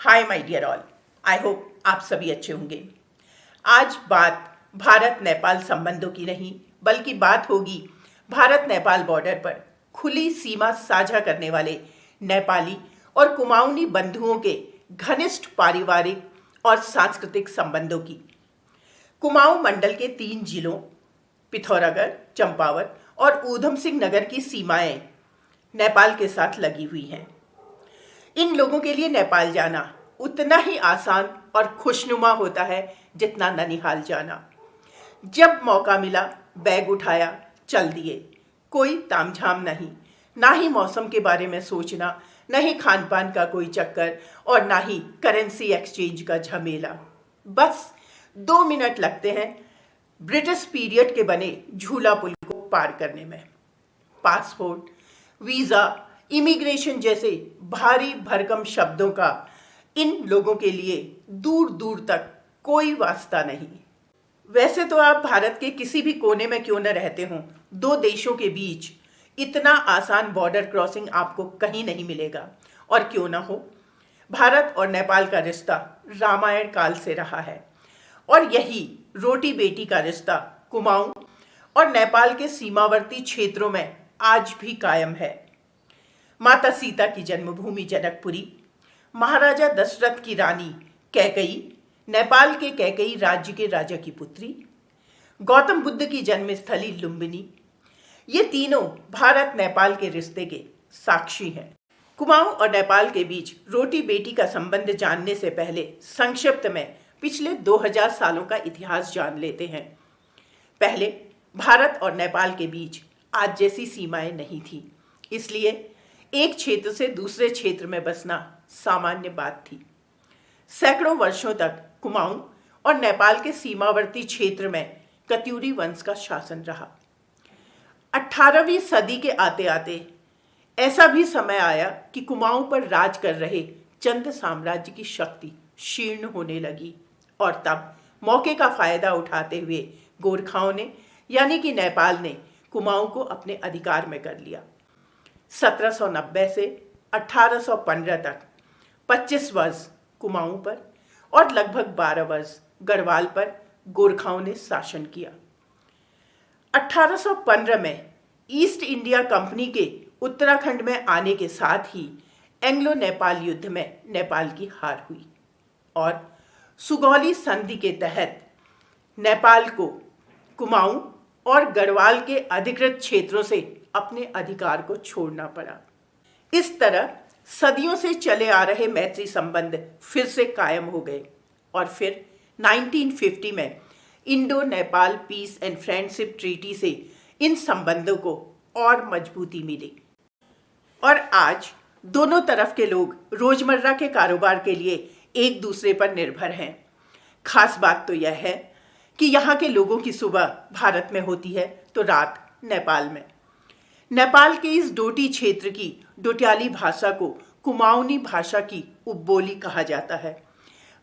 Hi my dear all, I hope आप सभी अच्छे होंगे। आज बात भारत नेपाल संबंधों की नहीं बल्कि बात होगी भारत नेपाल बॉर्डर पर खुली सीमा साझा करने वाले नेपाली और कुमाऊनी बंधुओं के घनिष्ठ पारिवारिक और सांस्कृतिक संबंधों की। कुमाऊं मंडल के 3 जिलों पिथौरागढ़, चंपावत और ऊधम सिंह नगर की सीमाएं नेपाल के साथ लगी हुई हैं। इन लोगों के लिए नेपाल जाना उतना ही आसान और खुशनुमा होता है जितना ननिहाल जाना। जब मौका मिला बैग उठाया, चल दिए। कोई तामझाम नहीं, ना ही मौसम के बारे में सोचना, ना ही खान पान का कोई चक्कर और ना ही करेंसी एक्सचेंज का झमेला। बस 2 मिनट लगते हैं ब्रिटिश पीरियड के बने झूला पुल को पार करने में। पासपोर्ट, वीज़ा, इमिग्रेशन जैसे भारी भरकम शब्दों का इन लोगों के लिए दूर दूर तक कोई वास्ता नहीं। वैसे तो आप भारत के किसी भी कोने में क्यों न रहते हों, 2 देशों के बीच इतना आसान बॉर्डर क्रॉसिंग आपको कहीं नहीं मिलेगा। और क्यों ना हो, भारत और नेपाल का रिश्ता रामायण काल से रहा है और यही रोटी बेटी का रिश्ता कुमाऊं और नेपाल के सीमावर्ती क्षेत्रों में आज भी कायम है। माता सीता की जन्मभूमि जनकपुरी, महाराजा दशरथ की रानी कैकेयी, नेपाल के कैकेयी राज्य के राजा की पुत्री, गौतम बुद्ध की जन्मस्थली लुम्बिनी, ये तीनों भारत नेपाल के रिश्ते के साक्षी हैं। कुमाऊं और नेपाल के बीच रोटी बेटी का संबंध जानने से पहले संक्षिप्त में पिछले 2000 सालों का इतिहास जान लेते हैं। पहले भारत और नेपाल के बीच आज जैसी सीमाएं नहीं थी, इसलिए एक क्षेत्र से दूसरे क्षेत्र में बसना सामान्य बात थी। सैकड़ों वर्षों तक कुमाऊं और नेपाल के सीमावर्ती क्षेत्र में कत्यूरी वंश का शासन रहा। 18वीं सदी के आते आते ऐसा भी समय आया कि कुमाऊं पर राज कर रहे चंद साम्राज्य की शक्ति क्षीण होने लगी और तब मौके का फायदा उठाते हुए गोरखाओं ने यानी कि नेपाल ने कुमाऊं को अपने अधिकार में कर लिया। 1790 से 1815 तक 25 वर्ष कुमाऊं पर और लगभग 12 वर्ष गढ़वाल पर गोरखाओं ने शासन किया। 1815 में ईस्ट इंडिया कंपनी के उत्तराखंड में आने के साथ ही एंग्लो नेपाल युद्ध में नेपाल की हार हुई और सुगौली संधि के तहत नेपाल को कुमाऊं और गढ़वाल के अधिकृत क्षेत्रों से अपने अधिकार को छोड़ना पड़ा। इस तरह सदियों से चले आ रहे मैत्री संबंध फिर से कायम हो गए और फिर 1950 में Indo Nepal peace and friendship treaty से इन संबंधों को और मजबूती मिली और आज दोनों तरफ के लोग रोजमर्रा के कारोबार के लिए एक दूसरे पर निर्भर हैं। खास बात तो यह है कि यहाँ के लोगों की सुबह भारत में होती है तो रात नेपाल में। नेपाल के इस डोटी क्षेत्र की डोट्याली भाषा को कुमाऊनी भाषा की उपबोली कहा जाता है।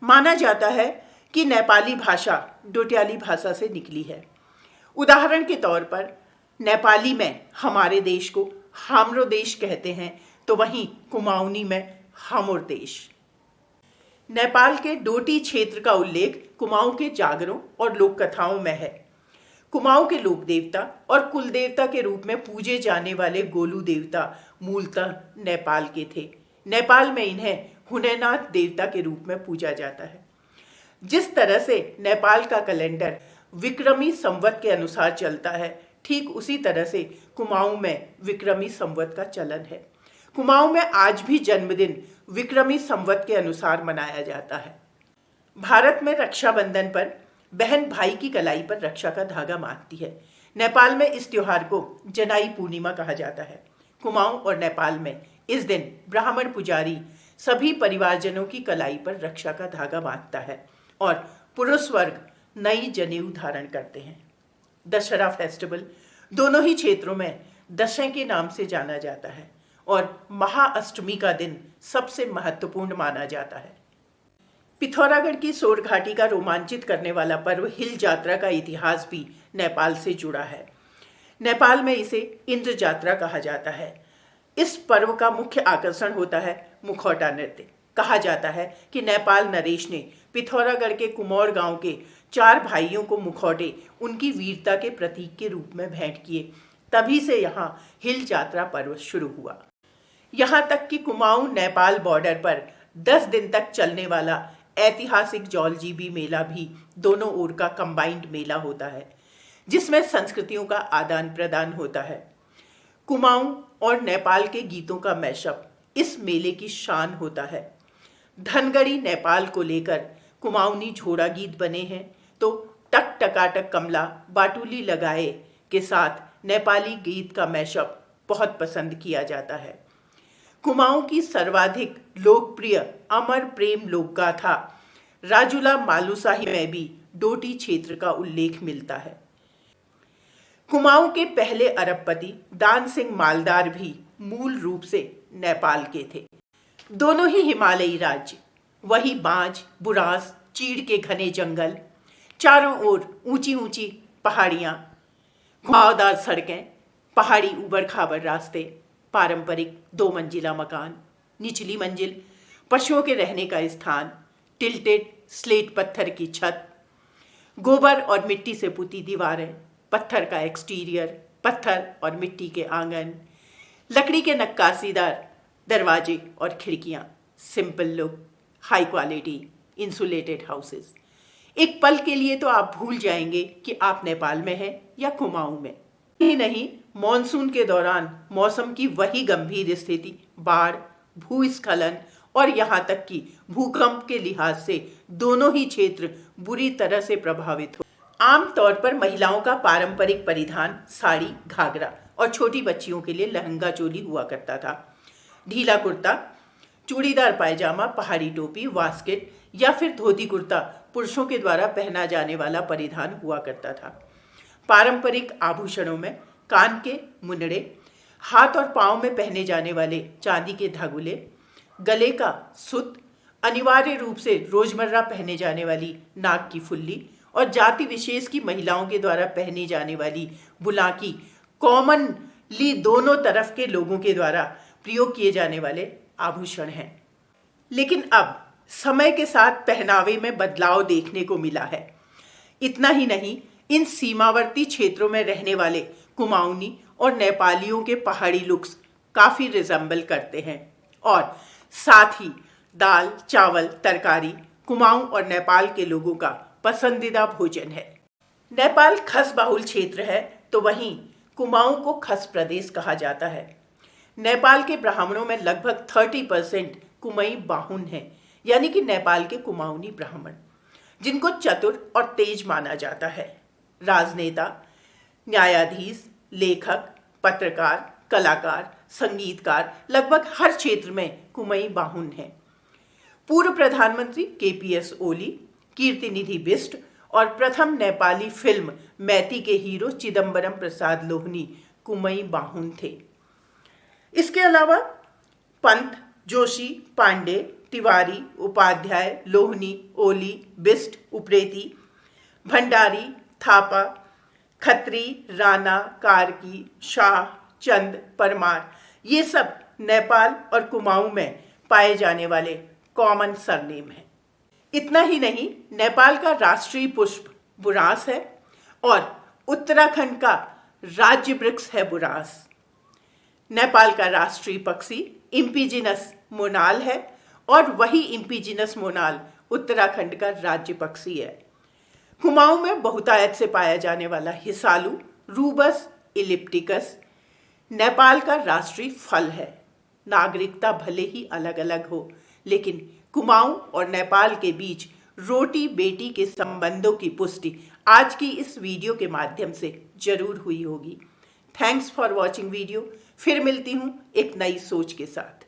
माना जाता है कि नेपाली भाषा डोट्याली भाषा से निकली है। उदाहरण के तौर पर नेपाली में हमारे देश को हाम्रो देश कहते हैं तो वहीं कुमाऊनी में हमोर देश। नेपाल के डोटी क्षेत्र का उल्लेख कुमाऊं के जागरों और लोक कथाओं में है। कुमाऊं के लोक देवता और कुल देवता के रूप में पूजे जाने वाले गोलू देवता मूलतः नेपाल के थे। नेपाल में इन्हें हुनेनाथ देवता के रूप में पूजा जाता है। जिस तरह से नेपाल का कैलेंडर विक्रमी संवत के अनुसार चलता है, ठीक उसी तरह से कुमाऊं में विक्रमी संवत का चलन है। कुमाऊं में आज भी जन्मदिन विक्रमी संवत के अनुसार मनाया जाता है। भारत में रक्षाबंधन पर बहन भाई की कलाई पर रक्षा का धागा बांधती है। नेपाल में इस त्योहार को जनाई पूर्णिमा कहा जाता है। कुमाऊं और नेपाल में इस दिन ब्राह्मण पुजारी सभी परिवारजनों की कलाई पर रक्षा का धागा बांधता है और पुरुष वर्ग नई जनेऊ धारण करते हैं। दशहरा फेस्टिवल दोनों ही क्षेत्रों में दशें के नाम से जाना जाता है और महाअष्टमी का दिन सबसे महत्वपूर्ण माना जाता है। पिथौरागढ़ की सोर घाटी का रोमांचित करने वाला पर्व हिल यात्रा का इतिहास भी नेपाल से जुड़ा है। नेपाल में इसे इंद्र यात्रा कहा जाता है। इस पर्व का मुख्य आकर्षण होता है मुखौटा नृत्य। कहा जाता है कि नेपाल नरेश ने पिथौरागढ़ के कुमौर गांव के 4 भाइयों को मुखौटे उनकी वीरता के प्रतीक के रूप में भेंट किए। तभी से यहाँ हिल यात्रा पर्व शुरू हुआ। यहाँ तक कि कुमाऊं नेपाल बॉर्डर पर 10 दिन तक चलने वाला ऐतिहासिक जौलजीबी मेला भी दोनों ओर का कंबाइंड मेला होता है, जिसमें संस्कृतियों का आदान प्रदान होता है। कुमाऊं और नेपाल के गीतों का मैशअप इस मेले की शान होता है। धनगढ़ी नेपाल को लेकर कुमाऊनी झोड़ा गीत बने हैं, तो टक टकाटक कमला बाटुली लगाए के साथ नेपाली गीत का मैशअप बहुत पसंद किया जाता है। कुमाऊं की सर्वाधिक लोकप्रिय अमर प्रेम लोकगाथा राजुला मालुसाही में भी डोटी क्षेत्र का उल्लेख मिलता है। कुमाऊं के पहले अरबपति दान सिंह मालदार भी मूल रूप से नेपाल के थे। दोनों ही हिमालयी राज्य, वही बांज, बुरास, चीड़ के घने जंगल, चारों ओर ऊंची ऊंची पहाड़ियां, घुमावदार सड़कें, पहाड़ी उबड़ खाबड़ रास्ते, पारंपरिक 2 मंजिला मकान, निचली मंजिल पशुओं के रहने का स्थान, टिल्टेड स्लेट पत्थर की छत, गोबर और मिट्टी से पुती दीवारें, पत्थर का एक्सटीरियर, पत्थर और मिट्टी के आंगन, लकड़ी के नक्काशीदार दरवाजे और खिड़कियां, simple look, high quality insulated houses. एक पल के लिए तो आप भूल जाएंगे कि आप नेपाल में हैं या कुमाऊं में। ही नहीं, मॉनसून के दौरान मौसम की वही गंभीर स्थिति, बाढ़, भूस्खलन और यहाँ तक कि भूकंप के लिहाज से दोनों ही क्षेत्र बुरी तरह से प्रभावित हो। आमतौर पर महिलाओं का पारंपरिक परिधान साड़ी, घाघरा और छोटी बच्चियों के लिए लहंगा चोली हुआ करता था। ढीला कुर्ता, चूड़ीदार पायजामा, पहाड़ी टोपी, वास्केट या फिर धोती कुर्ता पुरुषों के द्वारा पहना जाने वाला परिधान हुआ करता था। पारंपरिक आभूषणों में कान के मुंडे, हाथ और पांव में पहने जाने वाले चांदी के धागुले, गले का सुत, अनिवार्य रूप से रोजमर्रा पहने जाने वाली नाक की फुल्ली और जाति विशेष की महिलाओं के द्वारा पहनी जाने वाली बुलाकी कॉमनली दोनों तरफ के लोगों के द्वारा प्रयोग किए जाने वाले आभूषण हैं। लेकिन अब समय के साथ पहनावे में बदलाव देखने को मिला है। इतना ही नहीं, इन सीमावर्ती क्षेत्रों में रहने वाले कुमाऊनी और नेपालियों के पहाड़ी लुक्स काफी रिजेंबल करते हैं और साथ ही दाल, चावल, तरकारी कुमाऊं और नेपाल के लोगों का पसंदीदा भोजन है। नेपाल खस बाहुल क्षेत्र है, तो वहीं कुमाऊं को खस प्रदेश कहा जाता है। नेपाल के ब्राह्मणों में लगभग 30% कुमई बाहुन हैं, यानी कि नेपाल के कुमाऊनी ब्राह्मण, जिनको चतुर और तेज माना जाता है। राजनेता, न्यायाधीश, लेखक, पत्रकार, कलाकार, संगीतकार लगभग हर क्षेत्र में कुमई बाहुन हैं। पूर्व प्रधानमंत्री केपीएस ओली, कीर्तिनिधि बिष्ट और प्रथम नेपाली फिल्म मैती के हीरो चिदम्बरम प्रसाद लोहनी कुमई बाहुन थे। इसके अलावा पंत, जोशी, पांडे, तिवारी, उपाध्याय, लोहनी, ओली, बिष्ट, उप्रेती, भंडारी, थापा, खत्री, राणा, कार्की, शाह, चंद, परमार, ये सब नेपाल और कुमाऊं में पाए जाने वाले कॉमन सरनेम हैं। इतना ही नहीं, नेपाल का राष्ट्रीय पुष्प बुरांस है और उत्तराखंड का राज्य वृक्ष है बुरांस। नेपाल का राष्ट्रीय पक्षी इंपिजिनस मोनाल है और वही इंपिजिनस मोनाल उत्तराखंड का राज्य पक्षी है। कुमाऊं में बहुतायत से पाया जाने वाला हिसालू रूबस इलिप्टिकस नेपाल का राष्ट्रीय फल है। नागरिकता भले ही अलग अलग हो, लेकिन कुमाऊं और नेपाल के बीच रोटी बेटी के संबंधों की पुष्टि आज की इस वीडियो के माध्यम से जरूर हुई होगी। Thanks for watching video. फिर मिलती हूं एक नई सोच के साथ।